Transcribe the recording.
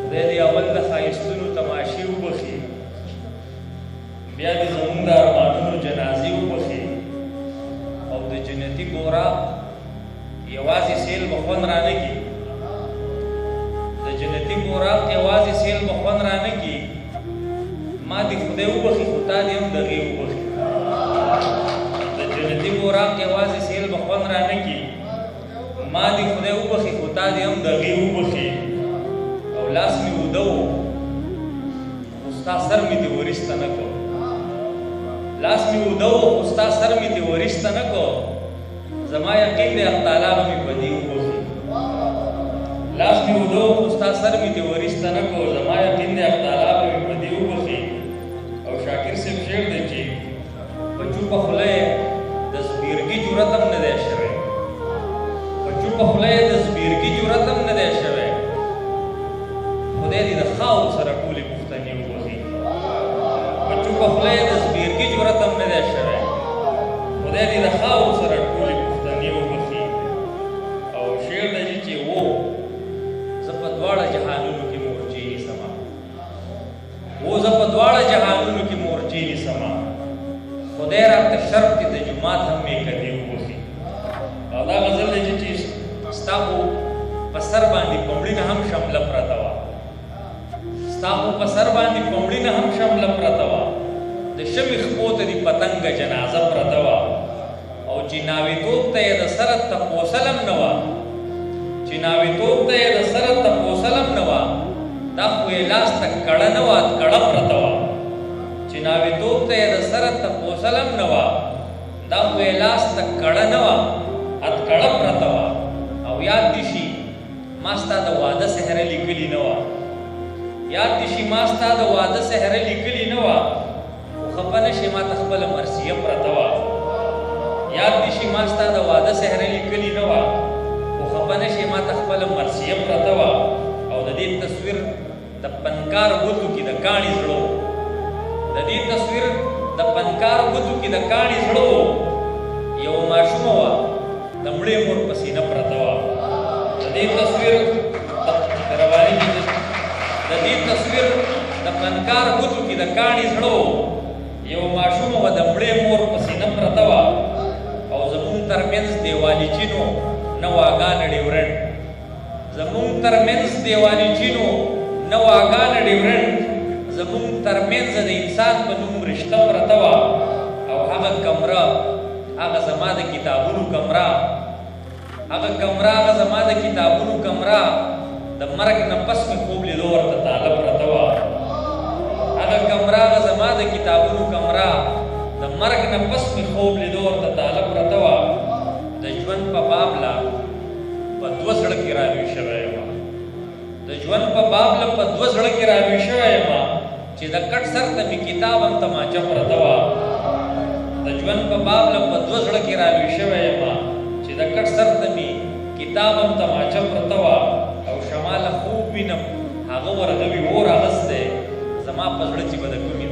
خدای دې اول د ښایستونو تماشې وبخي، بیا دې زمونږ د ارمانونو جنازې وبخي، او د جنتي ګوراق یوازې سیل به خوند رانکړي، د جنتي ګوراق یوازې سیل به خوند رانکړي. ما دې خدای وبخي خو تا دې هم دغې وبخي. د جنتي ګوراق یوازې سیل به خوند رانکړي، ما دې خدای وبخي خو تا دې هم دغې وبخي. او لاس مې اوده و خو ستا سر مې دې ورسته نه کړ، لاس مې اوده و خو ستا سر مې دې ورسته نه کړ. زما یقین دی حق تعالی به مې په دې وبخي. لاس مې اوده و خو ستا سر مې دې ورسته نه کړ، زما یقین دی حق تعالی به مې په دې وبخي. او شاکر صاحب شعر دی چې په چوپه خوله یې د زبیرګي جرأت هم نه دی شوی، په چوپه خوله یې د زبیرګي جرأت هم نه دی شوی. خدای دې د خاورو سره ټولې پوښتنې وبخي. په چوپه خوله یې د زبیرګي جرأت هم نه دی شوی، خدای دې د خاورو سره ټولې پوښتنې وبخي. او شعر دی چې و زه په دواړه جهانونو کې مورچې نیسمه، و زه په دواړه جهانونو کې مورچې نیسمه، خدای راته شرط کې د جومات هم مې کتې وبخي. او دا غزل دی چې ستا خو په سر باندې پمړینه هم شمله پرته وه، ستا خو په سر باندې پمړینه هم شمله پرته وه، د شمې خپو ته دې پتنګه جنازه پرته وه. او چې ناوېتوب ته یې د سره تپوسل هم نه وه، چې ناوېتوب ته یې د سره تپوسل هم نه وه، دا خو یې لاس ته کړه نه وه کړه پرته وه. چې ناوېتوب ته یې د سره تپوسل هم نه وه، دا خو یې لاس ته کړه نه وه کړه پرته وه. او یاد دې شي ما ستا د واده سهره لیکلې نه وه، یاد دې شي ما ستا د واده سهره لیکلې نه وه، خو خفه نه شي ما ته خپله مرثیه پرته وه. یاد دې شي ما ستا د واده سهره لیکلې نه وه، خو خفه نه شي ما ته خپله مرثیه پرته وه. او د دې تصویر د پنکار ګوتو کې د کاڼي زړه و، د دې تصویر د پنکار ګوتو کې د کاڼي زړه و. یو ماشومه وه د مړې مور په سینه پرته وه، د دې تصویر د دې تصویر د پنکار ګوتو کې د کاڼي زړه و. یو ماشومه وه د مړې مور په سینه پرته وه. او زمونږ ترمنځ دیوالیچینو نه واګانه ډیورنډ، زمونږ ترمنځ دیوالیچینو نه واګانه ډیورنډ، زمونږ ترمنځ د انسان په نوم رشته پرته وه. او هغه کمره هغه زما د کتابونو کمره، هغه کمره هغه زما د کتابونو کمره، د مرګ نه پس مې خوب لیدو ورته تاله پرته وه. هغه کمره هغه زما د کتابونو کمره، د مرګ نه پس مې خوب لیدو ورته تاله پرته وه. د ژوند په باب لا په دوه زړه کې راوي شوی یم، د ژوند په باب لا په دوه زړه کې راوي شوی یم، چې د کټ سر ته مې کتاب هم تماچه پرته وه. د ژوند په باب له په دوه زړه کې راوي شوی یم، چې د کټ سر ته مې کتاب هم تماچه پرته وه. او شماله خوب وینم هغه ورغوي اور اغستی، زما په زړه چې به د کومې